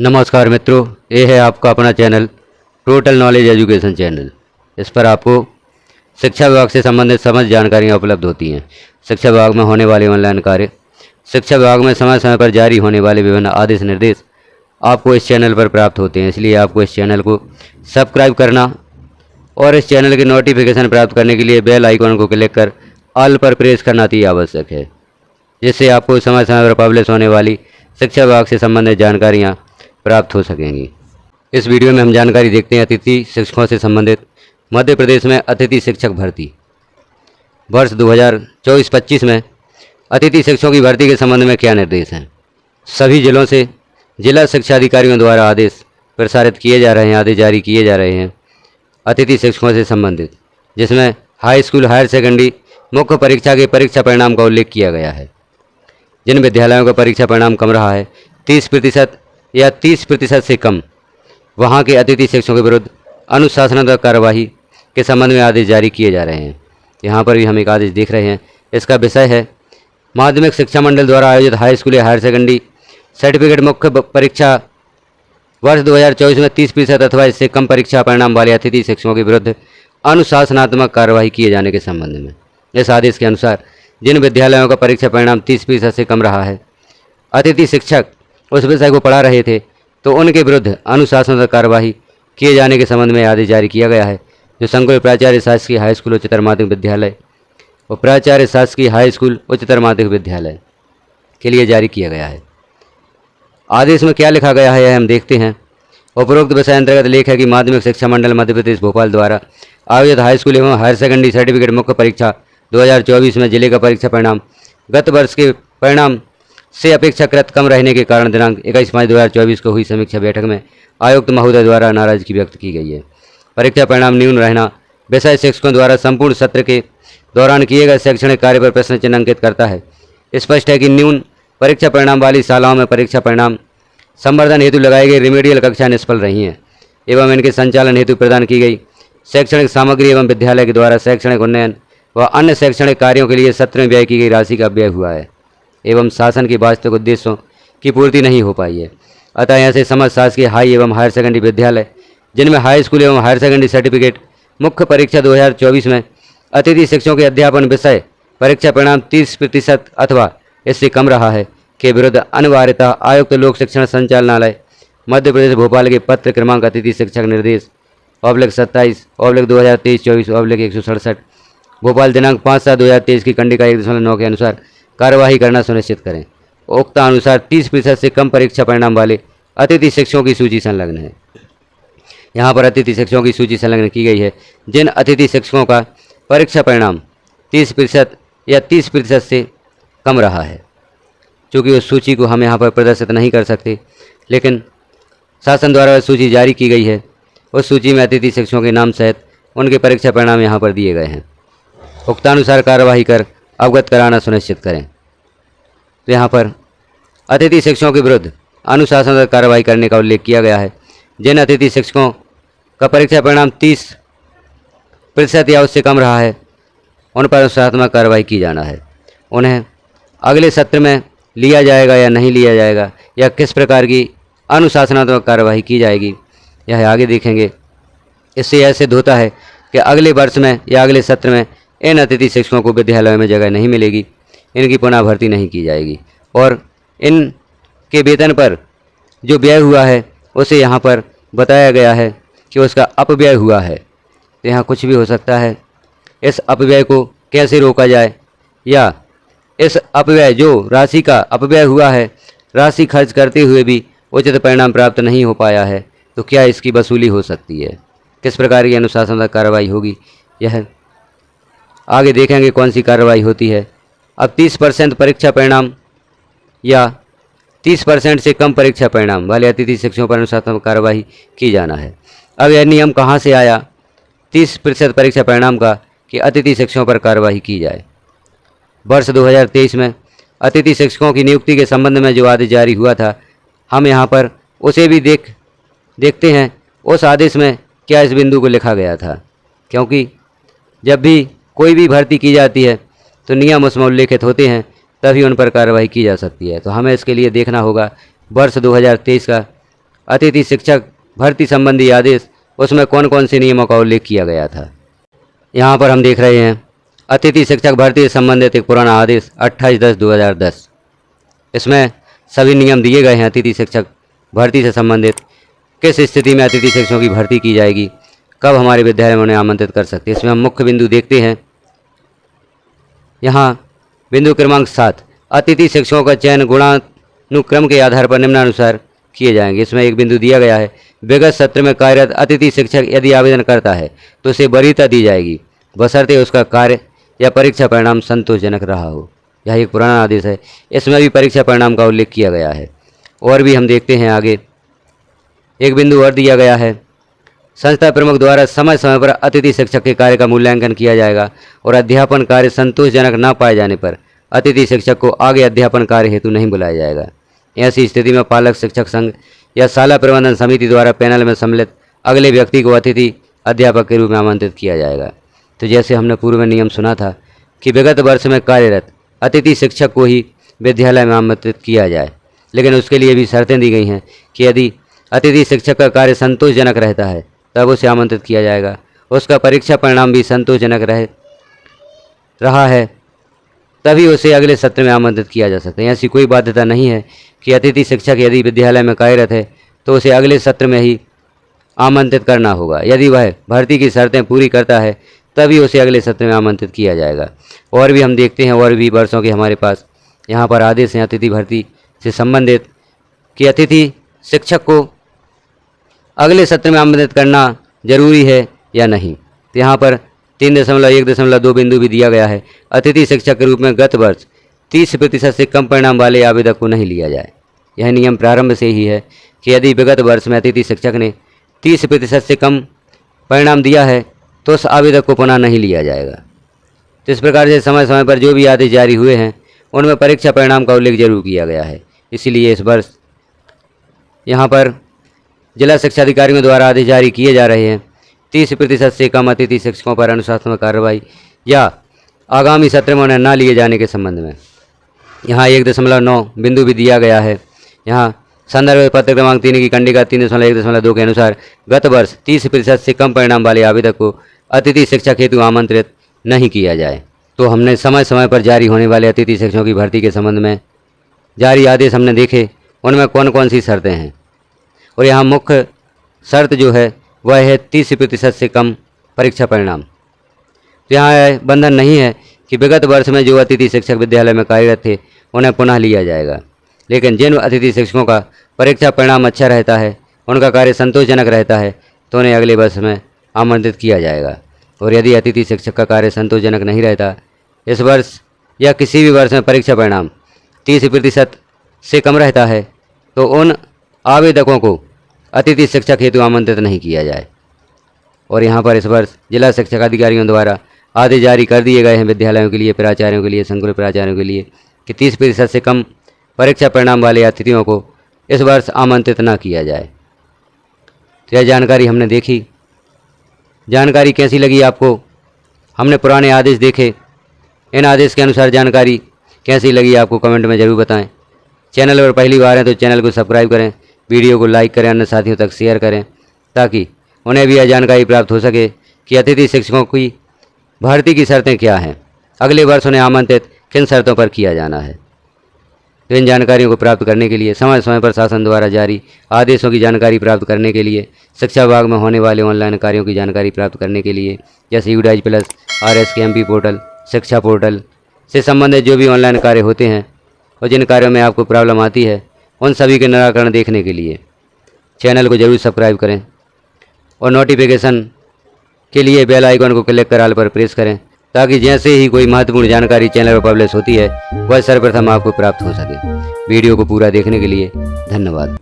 नमस्कार मित्रों, ये है आपका अपना channel total knowledge education channel. इस पर आपको शिक्षा विभाग से संबंधित समस्त जानकारियाँ उपलब्ध होती हैं। शिक्षा विभाग में होने वाले ऑनलाइन कार्य, शिक्षा विभाग में समय समय पर जारी होने वाले विभिन्न आदेश निर्देश आपको इस चैनल पर प्राप्त होते हैं। इसलिए आपको इस चैनल को सब्सक्राइब करना और इस चैनल की नोटिफिकेशन प्राप्त करने के लिए बेल आइकन को क्लिक कर ऑल पर प्रेस करना अति आवश्यक है, जिससे आपको समय समय पर पब्लिश होने वाली शिक्षा विभाग से संबंधित जानकारियाँ प्राप्त हो सकेंगी। इस वीडियो में हम जानकारी देखते हैं अतिथि शिक्षकों से संबंधित मध्य प्रदेश में अतिथि शिक्षक भर्ती। वर्ष 2024-25 में अतिथि शिक्षकों की भर्ती के संबंध में क्या निर्देश हैं। सभी जिलों से जिला शिक्षा अधिकारियों द्वारा आदेश प्रसारित किए जा रहे हैं, आदेश जारी किए जा रहे हैं अतिथि शिक्षकों से संबंधित, जिसमें हाई स्कूल हायर सेकेंडरी मुख्य परीक्षा के परीक्षा परिणाम का उल्लेख किया गया है। जिन विद्यालयों का परीक्षा परिणाम कम रहा है 30% या 30% से कम, वहां के अतिथि शिक्षकों के विरुद्ध अनुशासनात्मक कार्यवाही के संबंध में आदेश जारी किए जा रहे हैं। यहाँ पर भी हम एक आदेश देख रहे हैं। इसका विषय है माध्यमिक शिक्षा मंडल द्वारा आयोजित हाई स्कूल या हायर सेकेंडरी सर्टिफिकेट मुख्य परीक्षा वर्ष 2024 में 30% अथवा इससे कम परीक्षा परिणाम वाले अतिथि शिक्षकों के विरुद्ध अनुशासनात्मक कार्यवाही किए जाने के संबंध में। इस आदेश के अनुसार जिन विद्यालयों का परीक्षा परिणाम 30% से कम रहा है, अतिथि शिक्षक उस विषय को पढ़ा रहे थे, तो उनके विरुद्ध अनुशासनात्मक कार्यवाही किए जाने के संबंध में आदेश जारी किया गया है, जो संकुल प्राचार्य शासकीय हाई स्कूल उच्चतर माध्यमिक विद्यालय और प्राचार्य शासकीय हाई स्कूल उच्चतर माध्यमिक विद्यालय के लिए जारी किया गया है। आदेश में क्या लिखा गया है हम देखते हैं। उपरोक्त विषय अंतर्गत लेख है कि माध्यमिक शिक्षा मंडल मध्य प्रदेश भोपाल द्वारा आयोजित हाई स्कूल एवं हायर सेकेंडरी सर्टिफिकेट मुख्य परीक्षा 2024 में जिले का परीक्षा परिणाम गत वर्ष के परिणाम से अपेक्षाकृत कम रहने के कारण दिनांक 21 मार्च 2024 को हुई समीक्षा बैठक में आयुक्त महोदय द्वारा नाराजगी व्यक्त की गई है। परीक्षा परिणाम न्यून रहना विषय शिक्षकों द्वारा संपूर्ण सत्र के दौरान किए गए शैक्षणिक कार्य पर प्रश्न चिन्ह अंकित करता है। स्पष्ट है कि न्यून परीक्षा परिणाम वाली शालाओं में परीक्षा परिणाम संवर्धन हेतु लगाई गई रिमेडियल कक्षा निष्फल रही हैं एवं इनके संचालन हेतु प्रदान की गई शैक्षणिक सामग्री एवं विद्यालय के द्वारा शैक्षणिक उन्नयन व अन्य शैक्षणिक कार्यों के लिए सत्र में व्यय की गई राशि का व्यय हुआ है एवं शासन के वास्तविक उद्देश्यों की पूर्ति नहीं हो पाई है। अतः ऐसे समस्त शासकीय हाई एवं हायर सेकेंडरी विद्यालय जिनमें हाई स्कूल एवं हायर सेकेंडरी सर्टिफिकेट मुख्य परीक्षा 2024 में अतिथि शिक्षकों के अध्यापन विषय परीक्षा परिणाम 30% अथवा इससे कम रहा है के विरुद्ध अनिवार्यता आयुक्त लोक शिक्षण संचालनालय मध्य प्रदेश भोपाल के पत्र क्रमांक अतिथि शिक्षक निर्देश /27/2023-24/167 भोपाल दिनांक 5/7/2023 की कंडिका 1.9 के अनुसार कार्यवाही करना सुनिश्चित करें। उक्त अनुसार 30% से कम परीक्षा परिणाम वाले अतिथि शिक्षकों की सूची संलग्न है। यहाँ पर अतिथि शिक्षकों की सूची संलग्न की गई है जिन अतिथि शिक्षकों का परीक्षा परिणाम 30% या 30% से कम रहा है। चूँकि उस सूची को हम यहाँ पर प्रदर्शित नहीं कर सकते, लेकिन शासन द्वारा वह सूची जारी की गई है। उस सूची में अतिथि शिक्षकों के नाम सहित उनके परीक्षा परिणाम यहाँ पर दिए गए हैं। उक्तानुसार कार्यवाही कर अवगत कराना सुनिश्चित करें। तो यहाँ पर अतिथि शिक्षकों के विरुद्ध अनुशासनात्मक कार्रवाई करने का उल्लेख किया गया है। जिन अतिथि शिक्षकों का परीक्षा परिणाम 30% या उससे कम रहा है, उन पर अनुशासनात्मक कार्रवाई की जाना है। उन्हें अगले सत्र में लिया जाएगा या नहीं लिया जाएगा, या किस प्रकार की अनुशासनात्मक कार्रवाई की जाएगी, यह आगे देखेंगे। इससे यह सिद्ध होता है कि अगले वर्ष में या अगले सत्र में इन अतिथि शिक्षकों को विद्यालयों में जगह नहीं मिलेगी, इनकी पुनः भर्ती नहीं की जाएगी और इनके वेतन पर जो व्यय हुआ है उसे यहाँ पर बताया गया है कि उसका अपव्यय हुआ है। तो यहाँ कुछ भी हो सकता है। इस अपव्यय को कैसे रोका जाए, या इस अपव्यय जो राशि का अपव्यय हुआ है, राशि खर्च करते हुए भी उचित परिणाम प्राप्त नहीं हो पाया है, तो क्या इसकी वसूली हो सकती है, किस प्रकार की अनुशासनात्मक कार्रवाई होगी, यह आगे देखेंगे कौन सी कार्रवाई होती है। अब 30% परीक्षा परिणाम या 30% से कम परीक्षा परिणाम वाले अतिथि शिक्षकों पर अनुशासनात्मक कार्रवाई की जाना है। अब यह नियम कहाँ से आया 30% परीक्षा परिणाम का कि अतिथि शिक्षकों पर कार्रवाई की जाए। वर्ष 2023 में अतिथि शिक्षकों की नियुक्ति के संबंध में जो आदेश जारी हुआ था, हम यहाँ पर उसे भी देखते हैं उस आदेश में क्या इस बिंदु को लिखा गया था, क्योंकि जब भी कोई भी भर्ती की जाती है तो नियम उसमें उल्लेखित होते हैं, तभी उन पर कार्रवाई की जा सकती है। तो हमें इसके लिए देखना होगा वर्ष 2023 का अतिथि शिक्षक भर्ती संबंधी आदेश, उसमें कौन कौन से नियमों का उल्लेख किया गया था। यहाँ पर हम देख रहे हैं अतिथि शिक्षक भर्ती से संबंधित एक पुराना आदेश 28/10/2010। इसमें सभी नियम दिए गए हैं अतिथि शिक्षक भर्ती से संबंधित, किस स्थिति में अतिथि शिक्षकों की भर्ती की जाएगी, कब हमारे विद्यालय में उन्हें आमंत्रित कर सकते हैं। इसमें हम मुख्य बिंदु देखते हैं। यहाँ बिंदु क्रमांक 7, अतिथि शिक्षकों का चयन गुणानुक्रम के आधार पर निम्नानुसार किए जाएंगे। इसमें एक बिंदु दिया गया है, विगत सत्र में कार्यरत अतिथि शिक्षक यदि आवेदन करता है तो उसे वरीयता दी जाएगी बशर्ते उसका कार्य या परीक्षा परिणाम संतोषजनक रहा हो। यह एक पुराना आदेश है, इसमें भी परीक्षा परिणाम का उल्लेख किया गया है। और भी हम देखते हैं आगे एक बिंदु और दिया गया है, संस्था प्रमुख द्वारा समय समय पर अतिथि शिक्षक के कार्य का मूल्यांकन किया जाएगा और अध्यापन कार्य संतोषजनक न पाए जाने पर अतिथि शिक्षक को आगे अध्यापन कार्य हेतु नहीं बुलाया जाएगा। ऐसी स्थिति में पालक शिक्षक संघ या शाला प्रबंधन समिति द्वारा पैनल में सम्मिलित अगले व्यक्ति को अतिथि अध्यापक के रूप में आमंत्रित किया जाएगा। तो जैसे हमने पूर्व में नियम सुना था कि विगत वर्ष में कार्यरत अतिथि शिक्षक को ही विद्यालय में आमंत्रित किया जाए, लेकिन उसके लिए भी शर्तें दी गई हैं कि यदि अतिथि शिक्षक का कार्य संतोषजनक रहता है तब उसे आमंत्रित किया जाएगा, उसका परीक्षा परिणाम भी संतोषजनक रहा है तभी उसे अगले सत्र में आमंत्रित किया जा सकता है। ऐसी कोई बाध्यता नहीं है कि अतिथि शिक्षक यदि विद्यालय में कार्यरत है तो उसे अगले सत्र में ही आमंत्रित करना होगा। यदि वह भर्ती की शर्तें पूरी करता है तभी उसे अगले सत्र में आमंत्रित किया जाएगा। और भी हम देखते हैं, और भी वर्षों के हमारे पास यहाँ पर आदेश हैं अतिथि भर्ती से संबंधित कि अतिथि शिक्षक को अगले सत्र में आमंत्रित करना जरूरी है या नहीं। तो यहाँ पर 3.1.2 बिंदु भी दिया गया है, अतिथि शिक्षक के रूप में गत वर्ष 30% से कम परिणाम वाले आवेदक को नहीं लिया जाए। यह नियम प्रारंभ से ही है कि यदि विगत वर्ष में अतिथि शिक्षक ने 30% से कम परिणाम दिया है तो उस आवेदक को पुनः नहीं लिया जाएगा। तो इस प्रकार से समय समय पर जो भी आदेश जारी हुए हैं उनमें परीक्षा परिणाम का उल्लेख जरूर किया गया है। इसीलिए इस वर्ष यहाँ पर जिला शिक्षा अधिकारियों द्वारा आदेश जारी किए जा रहे हैं 30% से कम अतिथि शिक्षकों पर अनुशासनात्मक कार्रवाई या आगामी सत्र में उन्हें न लिए जाने के संबंध में। यहाँ 1.9 बिंदु भी दिया गया है। यहाँ संदर्भ पत्र क्रमांक 3 की कंडिका 3.1.2 के अनुसार गत वर्ष 30% से कम परिणाम वाले आवेदक को अतिथि शिक्षक हेतु आमंत्रित नहीं किया जाए। तो हमने समय समय पर जारी होने वाले अतिथि शिक्षकों की भर्ती के संबंध में जारी आदेश हमने देखे, उनमें कौन कौन सी शर्तें हैं। और यहाँ मुख्य शर्त जो है वह है 30% से कम परीक्षा परिणाम। तो यहाँ बंधन नहीं है कि विगत वर्ष में जो अतिथि शिक्षक विद्यालय में कार्यरत थे उन्हें पुनः लिया जाएगा, लेकिन जिन अतिथि शिक्षकों का परीक्षा परिणाम अच्छा रहता है, उनका कार्य संतोषजनक रहता है, तो उन्हें अगले वर्ष में आमंत्रित किया जाएगा। और यदि अतिथि शिक्षक का कार्य संतोषजनक नहीं रहता, इस वर्ष या किसी भी वर्ष में परीक्षा परिणाम 30% से कम रहता है, तो उन आवेदकों को अतिथि शिक्षक हेतु आमंत्रित नहीं किया जाए। और यहाँ पर इस वर्ष जिला शिक्षा अधिकारियों द्वारा आदेश जारी कर दिए गए हैं विद्यालयों के लिए, प्राचार्यों के लिए, संकुल प्राचार्यों के लिए कि 30% से कम परीक्षा परिणाम वाले अतिथियों को इस वर्ष आमंत्रित न किया जाए। तो यह जानकारी हमने देखी। जानकारी कैसी लगी आपको? हमने पुराने आदेश देखे, इन आदेश के अनुसार जानकारी कैसी लगी आपको कमेंट में ज़रूर बताएं। चैनल पर पहली बार हैं तो चैनल को सब्सक्राइब करें, वीडियो को लाइक करें, अन्य साथियों तक शेयर करें ताकि उन्हें भी यह जानकारी प्राप्त हो सके कि अतिथि शिक्षकों की भर्ती की शर्तें क्या हैं, अगले वर्ष उन्हें आमंत्रित किन शर्तों पर किया जाना है। तो इन जानकारियों को प्राप्त करने के लिए, समय समय पर शासन द्वारा जारी आदेशों की जानकारी प्राप्त करने के लिए, शिक्षा विभाग में होने वाले ऑनलाइन कार्यों की जानकारी प्राप्त करने के लिए, जैसे UDAIS प्लस, RSKMP पोर्टल, शिक्षा पोर्टल से संबंधित जो भी ऑनलाइन कार्य होते हैं और जिन कार्यों में आपको प्रॉब्लम आती है उन सभी के निराकरण देखने के लिए चैनल को जरूर सब्सक्राइब करें और नोटिफिकेशन के लिए बेल आइकन को क्लिक कर ऑल पर प्रेस करें ताकि जैसे ही कोई महत्वपूर्ण जानकारी चैनल पर पब्लिश होती है वह सर्वप्रथम आपको प्राप्त हो सके। वीडियो को पूरा देखने के लिए धन्यवाद।